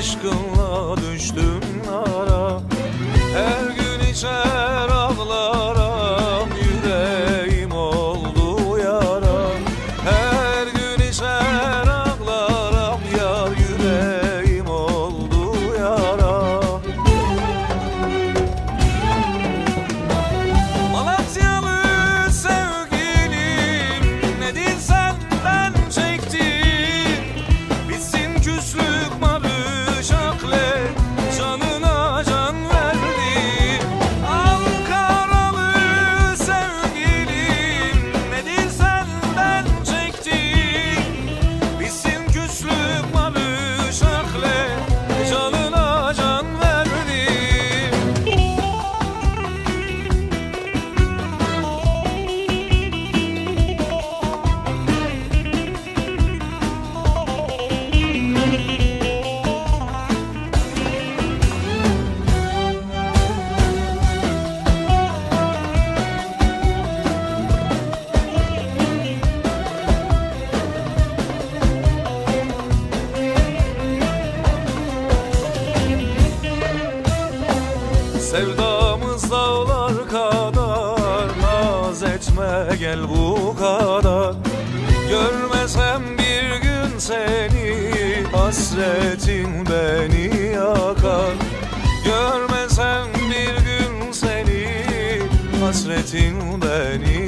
aşkınla düştüm nara. Her gün içer ağlarım, yüreğim oldu yara. Her gün içer ağlarım, yar yüreğim oldu yara. Malatyalı sevgilim, nedir senden çektim? Bitsin küslük barış akle, canına can verdi. Ankaralı sevgilim, nedir senden çektim? Bitsin küslük barış akle, canına can verdi. Sevdamız dağlar kadar, naz etme gel bu kadar. Görmesem bir gün seni, hasretin beni yakar. Görmesem bir gün seni, hasretin beni